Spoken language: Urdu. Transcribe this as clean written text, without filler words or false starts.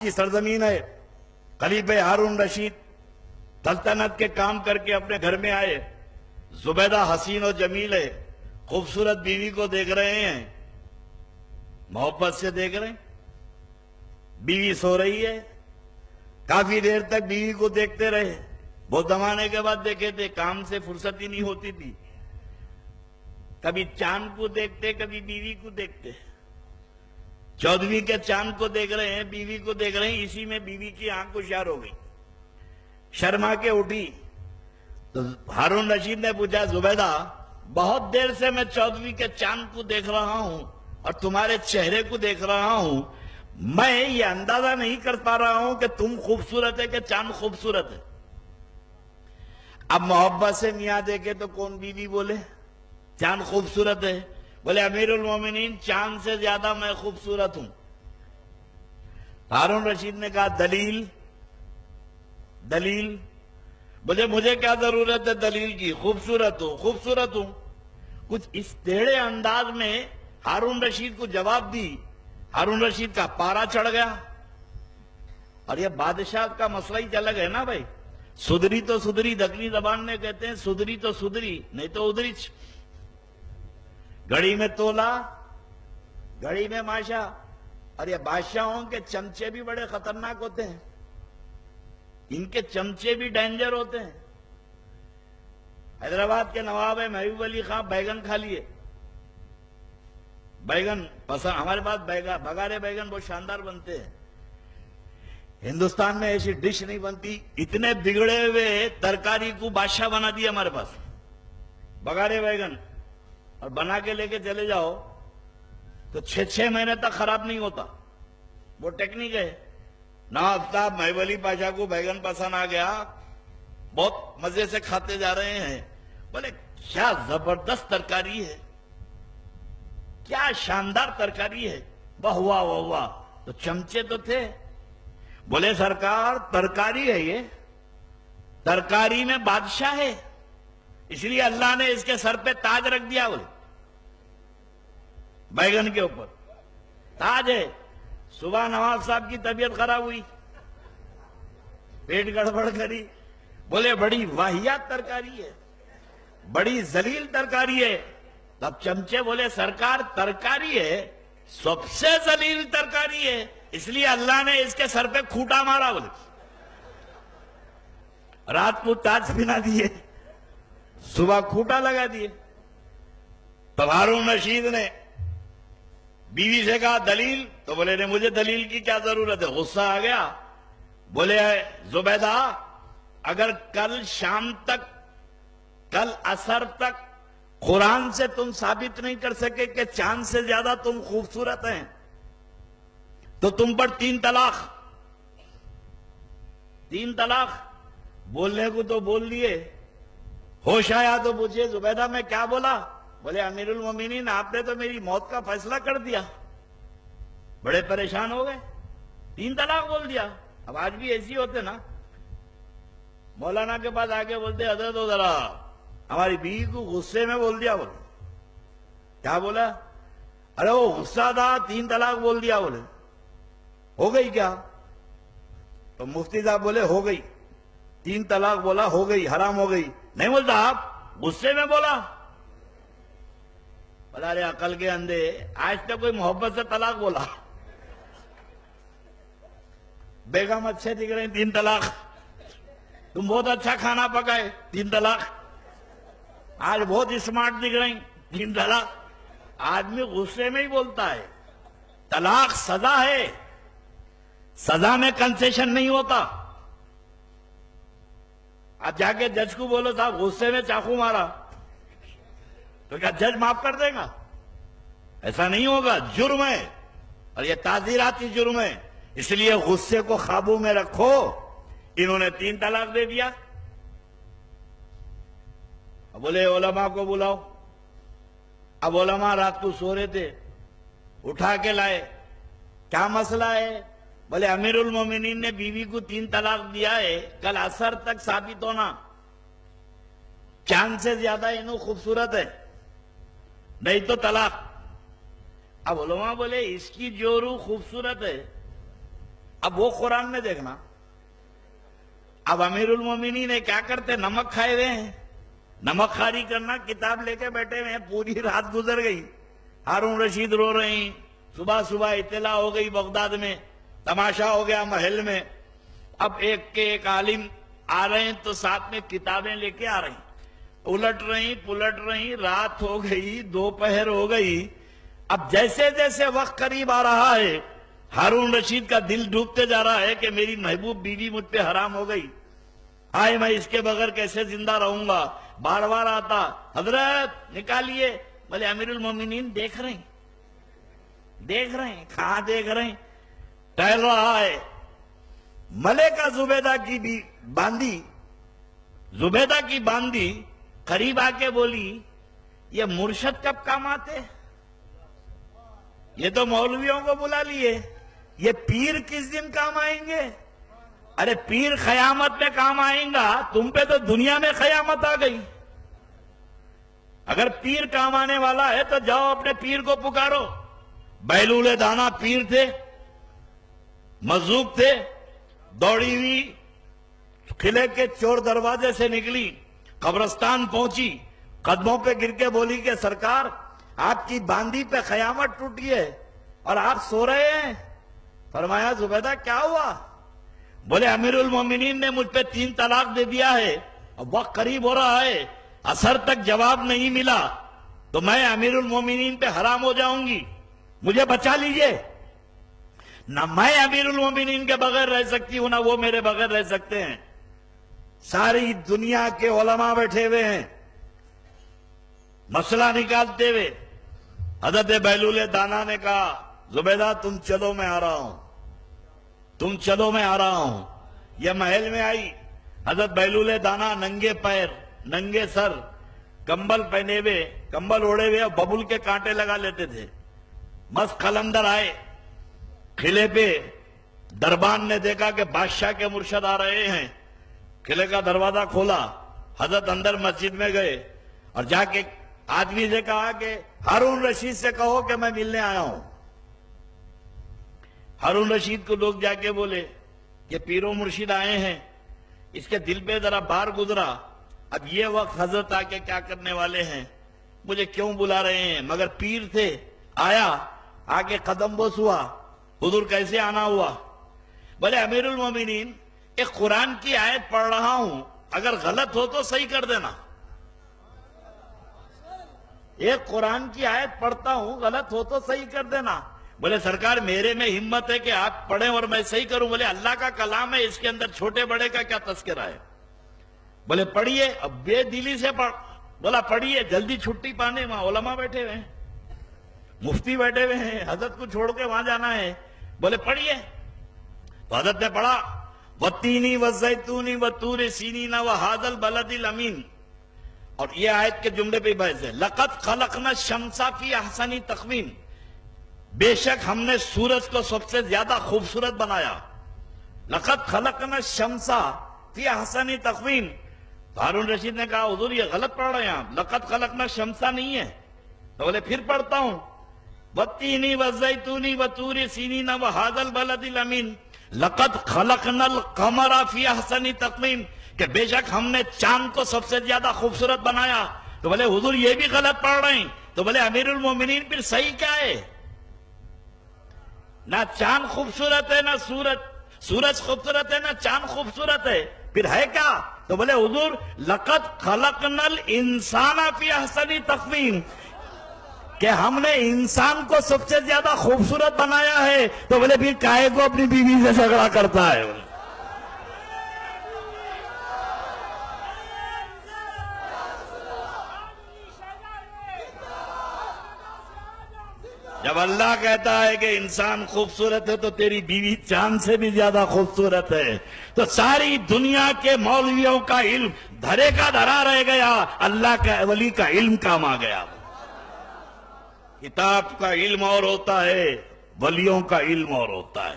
کی سرزمین ہے. خلیفہ ہارون رشید سلطنت کے کام کر کے اپنے گھر میں آئے. زبیدہ حسین و جمیل ہے, خوبصورت بیوی کو دیکھ رہے ہیں, محبت سے دیکھ رہے ہیں. بیوی سو رہی ہے, کافی دیر تک بیوی کو دیکھتے رہے. بہت زمانے کے بعد دیکھے تھے, کام سے فرصت ہی نہیں ہوتی تھی. کبھی چاند کو دیکھتے, کبھی بیوی کو دیکھتے. 14ویں کے چاند کو دیکھ رہے ہیں, بیوی کو دیکھ رہے ہیں. اسی میں بیوی کی آنکھ ہوشیار ہو گئی, شرما کے اٹھی. تو ہارون رشید نے پوچھا, زبیدہ بہت دیر سے میں 14ویں کے چاند کو دیکھ رہا ہوں اور تمہارے چہرے کو دیکھ رہا ہوں, میں یہ اندازہ نہیں کر پا رہا ہوں کہ تم خوبصورت ہے کہ چاند خوبصورت ہے. اب محبت سے میاں دیکھے تو کون بیوی بولے چاند خوبصورت ہے؟ بولے امیر المومنین چاند سے زیادہ میں خوبصورت ہوں. ہارون رشید نے کہا دلیل دلیل. بولے مجھے کیا ضرورت ہے دلیل کی, خوبصورت ہوں. کچھ اس ٹیڑھے انداز میں ہارون رشید کو جواب دی. ہارون رشید کا پارا چڑھ گیا. اور یہ بادشاہ کا مسئلہ ہی الگ ہے نا بھائی. سدری تو سدری, دکنی زبان میں کہتے ہیں سدری تو سدری نہیں تو ادری. گھڑی میں تولا, گھڑی میں ماشا. اور یہ بادشاہوں کے چمچے بھی بڑے خطرناک ہوتے ہیں, ان کے چمچے بھی ڈینجر ہوتے ہیں. حیدرآباد کے نواب ہے محبوب علی خان, بیگن کھا لیے. بیگن پسند, ہمارے پاس بگارے بیگن بہت شاندار بنتے ہیں. ہندوستان میں ایسی ڈش نہیں بنتی. اتنے بگڑے ہوئے ترکاری کو بادشاہ بنا دیا ہمارے پاس, بگارے بیگن. اور بنا کے لے کے چلے جاؤ تو 6 مہینے تک خراب نہیں ہوتا. وہ ٹیکنیک ہے. نواب صاحب محبوب علی پاشا کو بیگن پسند آ گیا, بہت مزے سے کھاتے جا رہے ہیں. بولے کیا زبردست ترکاری ہے, کیا شاندار ترکاری ہے, واہ واہ واہ واہ. تو چمچے تو تھے. بولے سرکار ترکاری ہے, یہ ترکاری میں بادشاہ ہے, اس لیے اللہ نے اس کے سر پہ تاج رکھ دیا. بولے بیگن کے اوپر تاج ہے. صبح نواز صاحب کی طبیعت خراب ہوئی, پیٹ گڑبڑ کری. بولے بڑی واہیات ترکاری ہے, بڑی ذلیل ترکاری ہے. تب چمچے بولے سرکار ترکاری ہے, سب سے ذلیل ترکاری ہے, اس لیے اللہ نے اس کے سر پہ کھوٹا مارا. بولے رات کو تاج پہنا دیے, صبح کھوٹا لگا دیے. تب ہارون رشید نے بیوی سے کہا دلیل, تو بولے نے مجھے دلیل کی کیا ضرورت ہے. غصہ آ گیا. بولے زبیدہ اگر کل شام تک, کل عصر تک قرآن سے تم ثابت نہیں کر سکے کہ چاند سے زیادہ تم خوبصورت ہیں تو تم پر 3 طلاق. 3 طلاق. بولنے کو تو بول دیے, ہوش آیا تو پوچھے زبیدہ میں کیا بولا. بولے امیر المومنین آپ نے تو میری موت کا فیصلہ کر دیا. بڑے پریشان ہو گئے, 3 طلاق بول دیا. اب آج بھی ایسی ہوتے نا, مولانا کے پاس آگے بولتے حضرت ہو ذرا ہماری بیوی کو غصے میں بول دیا. بولے کیا بولا؟ ارے وہ غصہ تھا, 3 طلاق بول دیا. بولے ہو گئی کیا؟ تو مفتی صاحب بولے ہو گئی. 3 طلاق بولا, ہو گئی, حرام ہو گئی. نہیں بولتا آپ غصے میں بولا. بولا ارے عقل کے اندھے, آج تک کوئی محبت سے طلاق بولا؟ بیگم اچھے دکھ رہے ہیں, 3 طلاق. تم بہت اچھا کھانا پکائے, 3 طلاق. آج بہت اسمارٹ دکھ رہے ہیں, 3 طلاق. آدمی غصے میں ہی بولتا ہے. طلاق سزا ہے, سزا میں کنسیشن نہیں ہوتا. اب جا کے جج کو بولو صاحب غصے میں چاقو مارا, تو کیا جج معاف کر دے گا؟ ایسا نہیں ہوگا, جرم ہے. اور یہ تعزیراتی جرم ہے. اس لیے غصے کو قابو میں رکھو. انہوں نے 3 طلاق دے دیا. اب بولے علماء کو بلاؤ. اب علماء رات کو سو رہے تھے, اٹھا کے لائے. کیا مسئلہ ہے؟ بولے امیر المومنین نے بیوی کو 3 طلاق دیا ہے, کل عصر تک ثابت ہونا چاند سے زیادہ انہوں خوبصورت ہے, نہیں تو طلاق. اب علماء بولے اس کی جو روح خوبصورت ہے اب وہ قرآن میں دیکھنا، اب امیر المومنین نے کیا کرتے، نمک کھائے ہوئے ہیں، نمک خاری کرنا، کتاب لے کے بیٹھے ہوئے ہیں، پوری رات گزر گئی، ہارون رشید رو رہے ہیں، صبح صبح اطلاع ہو گئی بغداد میں، تماشا ہو گیا محل میں، اب ایک کے ایک عالم آ رہے ہیں تو ساتھ میں کتابیں لے کے آ رہے ہیں، الٹ رہی پلٹ رہی، رات ہو گئی، دوپہر ہو گئی، اب جیسے جیسے وقت قریب آ رہا ہے ہارون رشید کا دل ڈوبتے جا رہا ہے کہ میری محبوب بیوی مجھ پہ حرام ہو گئی، آئے میں اس کے بغیر کیسے زندہ رہوں گا، بار بار آتا، حضرت نکالیے، بولے امیر المومنین دیکھ رہے ہیں، کہاں دیکھ رہے ہیں، ٹہل رہا ہے، ملکہ زبیدہ کی بھی باندی، زبیدہ کی باندی قریب آ کے بولی یہ مرشد کب کام آتے، یہ تو مولویوں کو بلا لیے، یہ پیر کس دن کام آئیں گے، ارے پیر قیامت میں کام آئیں گا، تم پہ تو دنیا میں قیامت آ گئی، اگر پیر کام آنے والا ہے تو جاؤ اپنے پیر کو پکارو، بیلول دانا پیر تھے، مذہوب تھے، دوڑی ہوئی قلعے کے چور دروازے سے نکلی، قبرستان پہنچی، قدموں پہ گر کے بولی کہ سرکار آپ کی باندی پہ قیامت ٹوٹی ہے اور آپ سو رہے ہیں، فرمایا زبیدہ کیا ہوا، بولے امیر المومنین نے مجھ پہ 3 طلاق دے دیا ہے، اب وقت قریب ہو رہا ہے، عصر تک جواب نہیں ملا تو میں امیر المومنین پہ حرام ہو جاؤں گی، مجھے بچا لیجئے، نہ میں امیر المومنین کے بغیر رہ سکتی ہوں نہ وہ میرے بغیر رہ سکتے ہیں، ساری دنیا کے علماء بیٹھے ہوئے ہیں، مسئلہ نکالتے ہوئے، حضرت بیلول دانا نے کہا زبیدہ تم چلو میں آ رہا ہوں، یہ محل میں آئی، حضرت بیلول دانا ننگے پیر ننگے سر، کمبل پہنے ہوئے، کمبل اوڑے ہوئے اور ببول کے کانٹے لگا لیتے تھے، بس قلندر آئے قلعے پہ، دربان نے دیکھا کہ بادشاہ کے مرشد آ رہے ہیں، قلعے کا دروازہ کھولا، حضرت اندر مسجد میں گئے اور جا کے آدمی سے کہا کہ ہارون رشید سے کہو کہ میں ملنے آیا ہوں، ہارون رشید کو لوگ جا کے بولے کہ پیر و مرشد آئے ہیں، اس کے دل پہ ذرا بار گزرا، اب یہ وقت حضرت آ کے کیا کرنے والے ہیں، مجھے کیوں بلا رہے ہیں، مگر پیر تھے، آیا آ کے قدم بوس ہوا، حضور کیسے آنا ہوا، بولے امیر المومنین ایک قرآن کی آیت پڑھ رہا ہوں، اگر غلط ہو تو صحیح کر دینا، ایک قرآن کی آیت پڑھتا ہوں، غلط ہو تو صحیح کر دینا، بولے سرکار میرے میں ہمت ہے کہ آپ پڑھیں اور میں صحیح کروں، بولے اللہ کا کلام ہے، اس کے اندر چھوٹے بڑے کا کیا تذکرہ ہے، بولے پڑھیے، اب بے دلی سے پڑھ، بولا پڑھیے، جلدی چھٹی پانے، وہاں علماء بیٹھے ہوئے ہیں، مفتی بیٹھے ہوئے ہیں، حضرت کو چھوڑ کے وہاں جانا ہے، بولے پڑھیے، تو حضرت نے پڑھا وَالتِّينِ وَالزَّيْتُونِ وَالطُّورِ سِينِينَ وَهَذَا الْبَلَدِ الْأَمِينِ، اور یہ آیت کے جملے پہ بحث ہے، لَقَدْ خَلَقْنَا الشَّمْسَ فِي أَحْسَنِ تَقْوِيمٍ، بے شک ہم نے سورج کو سب سے زیادہ خوبصورت بنایا، لَقَدْ خَلَقْنَا الشَّمْسَ فِي أَحْسَنِ تَقْوِيمٍ، تو ہارون رشید نے کہا حضور یہ غلط پڑھ رہے ہیں آپ، لَقَدْ خَلَقْنَا الشَّمْسَ نہیں ہے، تو بولے پھر پڑھتا ہوں وَالتِّينِ وَالزَّيْتُونِ وَالطُّورِ سِينِينَ وَهَذَا الْبَلَدِ الْأَمِينِ لَقَدْ خَلَقْنَا الْقَمَرَ فِي أَحْسَنِ تَقْوِيمٍ، کہ بے شک ہم نے چاند کو سب سے زیادہ خوبصورت بنایا، تو بولے حضور یہ بھی غلط پڑھ رہے ہیں، تو بولے امیر المومنین پھر صحیح کیا ہے، نہ چاند خوبصورت ہے نہ سورج خوبصورت ہے نہ چاند خوبصورت ہے، پھر ہے کیا، تو بولے حضور لَقَدْ خَلَقْنَا الْإِنسَانَ فِي أَحْسَنِ تَقْوِيمٍ، کہ ہم نے انسان کو سب سے زیادہ خوبصورت بنایا ہے، تو بولے پھر کائے کو اپنی بیوی سے جھگڑا کرتا ہے، جب اللہ کہتا ہے کہ انسان خوبصورت ہے تو تیری بیوی چاند سے بھی زیادہ خوبصورت ہے، تو ساری دنیا کے مولویوں کا علم دھرے کا دھرا رہ گیا، اللہ کا ولی کا علم کام آ گیا، کتاب کا علم اور ہوتا ہے، ولیوں کا علم اور ہوتا ہے۔